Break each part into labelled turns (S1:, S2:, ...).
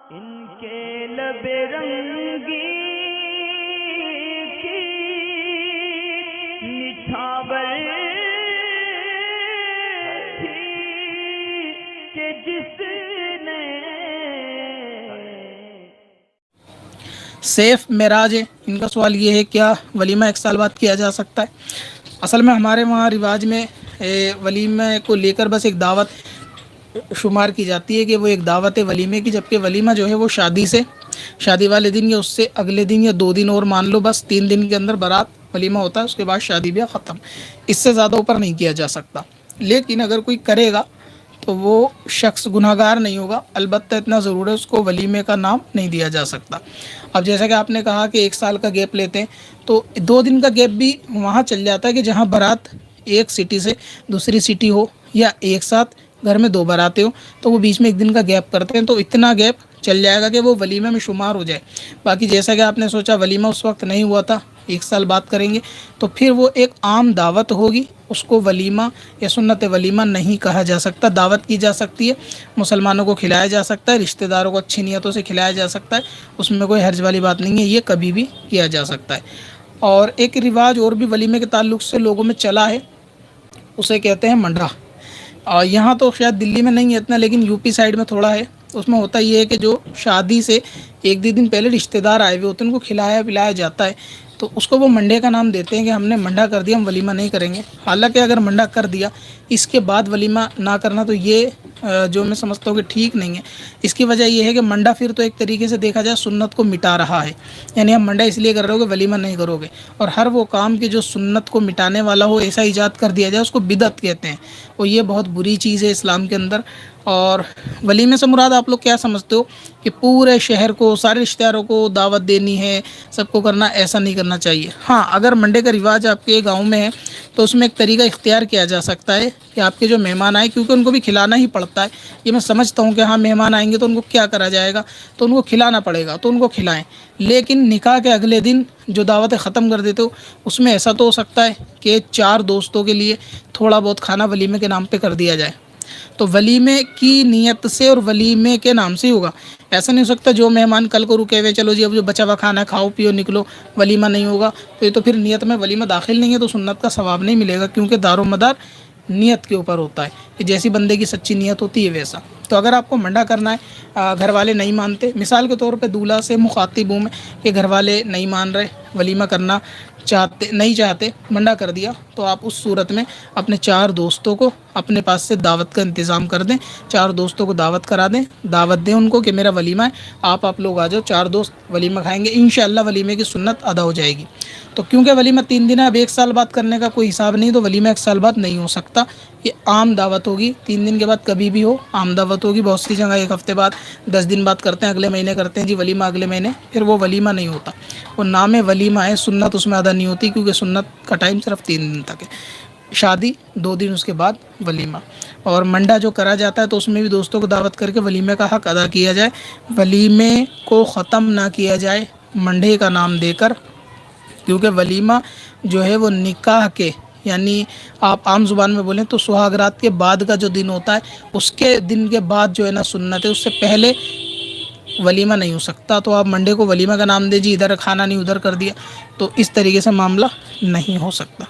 S1: ان کے لب رنگی کی نچھاور تھی کہ جس نے
S2: سیف معراج ہے، ان کا سوال یہ ہے کیا ولیمہ ایک سال بعد کیا جا سکتا ہے؟ اصل میں ہمارے وہاں رواج میں ولیمہ کو لے کر بس ایک دعوت شمار کی جاتی ہے کہ وہ ایک دعوت ہے ولیمے کی، جبکہ ولیمہ جو ہے وہ شادی والے دن یا اس سے اگلے دن یا 2 دن اور مان لو، بس 3 دن کے اندر بارات ولیمہ ہوتا ہے، اس کے بعد شادی بیاہ ختم، اس سے زیادہ اوپر نہیں کیا جا سکتا۔ لیکن اگر کوئی کرے گا تو وہ شخص گناہ گار نہیں ہوگا، البتہ اتنا ضرور ہے اس کو ولیمے کا نام نہیں دیا جا سکتا۔ اب جیسا کہ آپ نے کہا کہ 1 سال کا گیپ لیتے ہیں، تو 2 دن کا گیپ بھی وہاں چل جاتا ہے کہ جہاں بارات ایک سٹی سے دوسری سٹی ہو یا ایک ساتھ گھر میں 2 باراتیں ہوں، تو وہ بیچ میں 1 دن کا گیپ کرتے ہیں، تو اتنا گیپ چل جائے گا کہ وہ ولیمہ میں شمار ہو جائے۔ باقی جیسا کہ آپ نے سوچا ولیمہ اس وقت نہیں ہوا تھا، 1 سال بعد کریں گے، تو پھر وہ ایک عام دعوت ہوگی، اس کو ولیمہ یا سنت ولیمہ نہیں کہا جا سکتا۔ دعوت کی جا سکتی ہے، مسلمانوں کو کھلایا جا سکتا ہے، رشتہ داروں کو اچھی نیتوں سے کھلایا جا سکتا ہے، اس میں کوئی حرج والی بات نہیں ہے، یہ کبھی بھی کیا جا سکتا ہے۔ اور ایک رواج اور بھی ولیمے کے تعلق سے لوگوں میں چلا ہے، اسے کہتے ہیں منڈا۔ اور یہاں تو شاید دلی میں نہیں ہے اتنا، لیکن یو پی سائڈ میں تھوڑا ہے۔ اس میں ہوتا یہ ہے کہ جو شادی سے 1 دن پہلے رشتہ دار آئے ہوئے ہوتے ہیں، ان کو کھلایا پلایا جاتا ہے، تو اس کو وہ منڈے کا نام دیتے ہیں کہ ہم نے منڈا کر دیا، ہم ولیمہ نہیں کریں گے۔ حالانکہ اگر منڈا کر دیا اس کے بعد ولیمہ نہ کرنا، تو یہ جو میں سمجھتا ہوں کہ ٹھیک نہیں ہے۔ اس کی وجہ یہ ہے کہ منڈا پھر تو ایک طریقے سے دیکھا جائے سنت کو مٹا رہا ہے، یعنی ہم منڈا اس لیے کر رہے ہو کہ ولیمہ نہیں کرو گے، اور ہر وہ کام کہ جو سنت کو مٹانے والا ہو ایسا ایجاد کر دیا جائے، اس کو بدعت کہتے ہیں، اور یہ بہت بری چیز ہے اسلام کے اندر۔ اور ولیمے سے مراد آپ لوگ کیا سمجھتے ہو کہ پورے شہر کو، سارے رشتہ داروں کو دعوت دینی ہے، سب کو کرنا؟ ایسا نہیں کرنا چاہیے۔ ہاں، اگر منڈے کا رواج آپ کے گاؤں میں ہے تو اس میں ایک طریقہ اختیار کیا جا سکتا ہے کہ آپ کے جو مہمان آئے، کیونکہ ان کو بھی کھلانا ہی پڑتا ہے، یہ میں سمجھتا ہوں کہ ہاں مہمان آئیں گے تو ان کو کیا کرا جائے گا، تو ان کو کھلانا پڑے گا، تو ان کو کھلائیں۔ لیکن نکاح کے اگلے دن جو دعوتیں ختم کر دیتے ہو، اس میں ایسا تو ہو سکتا ہے کہ 4 دوستوں کے لیے تھوڑا بہت کھانا ولیمے کے نام پہ کر دیا جائے، تو ولیمے کی نیت سے اور ولیمے کے نام سے ہی ہوگا۔ ایسا نہیں ہو سکتا جو مہمان کل کو رکے ہوئے چلو جی اب جو بچا ہوا کھانا ہے کھاؤ پیو نکلو، ولیمہ نہیں ہوگا، تو یہ تو پھر نیت میں ولیمہ داخل نہیں ہے، تو سنت کا ثواب نہیں ملے گا، کیونکہ دار و مدار نیت کے اوپر ہوتا ہے کہ جیسی بندے کی سچی نیت ہوتی ہے ویسا۔ تو اگر آپ کو منڈا کرنا ہے، گھر والے نہیں مانتے، مثال کے طور پہ دولہا سے مخاطب ہوں میں کہ گھر والے نہیں مان رہے، ولیمہ کرنا نہیں چاہتے، منڈا کر دیا، تو آپ اس صورت میں اپنے 4 دوستوں کو اپنے پاس سے دعوت کا انتظام کر دیں، 4 دوستوں کو دعوت کرا دیں، دعوت دیں ان کو کہ میرا ولیمہ ہے، آپ لوگ آ جاؤ، 4 دوست ولیمہ کھائیں گے، انشاءاللہ ولیمے کی سنت ادا ہو جائے گی۔ تو کیونکہ ولیمہ 3 دن ہے، اب 1 سال بعد کرنے کا کوئی حساب نہیں، تو ولیمہ 1 سال بعد نہیں ہو سکتا، یہ عام دعوت ہوگی، 3 دن کے بعد کبھی بھی ہو عام دعوت ہوگی۔ بہت سی جگہ 1 ہفتے بعد، 10 دن بعد کرتے ہیں، اگلے مہینے کرتے ہیں جی ولیمہ اگلے مہینے، پھر وہ ولیمہ نہیں ہوتا، وہ نام ولیمہ ہے، سنت اس میں ادا نہیں ہوتی، کیونکہ سنت کا ٹائم صرف 3 دن تک ہے، شادی 2 دن اس کے بعد ولیمہ۔ اور منڈا جو کرا جاتا ہے تو اس میں بھی دوستوں کو دعوت کر کے ولیمے کا حق ادا کیا جائے، ولیمے کو ختم نہ کیا جائے منڈے کا نام دے کر، کیونکہ ولیمہ جو ہے وہ نکاح کے، یعنی آپ عام زبان میں بولیں تو سہاگ رات کے بعد کا جو دن ہوتا ہے، اس کے دن کے بعد جو ہے نا سنت ہے، اس سے پہلے ولیمہ نہیں ہو سکتا۔ تو آپ منڈے کو ولیمہ کا نام دے جی ادھر کھانا نہیں ادھر کر دیا، تو اس طریقے سے معاملہ نہیں ہو سکتا۔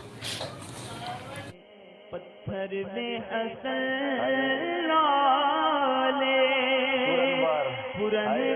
S1: پتھر میں حسن لالے پرن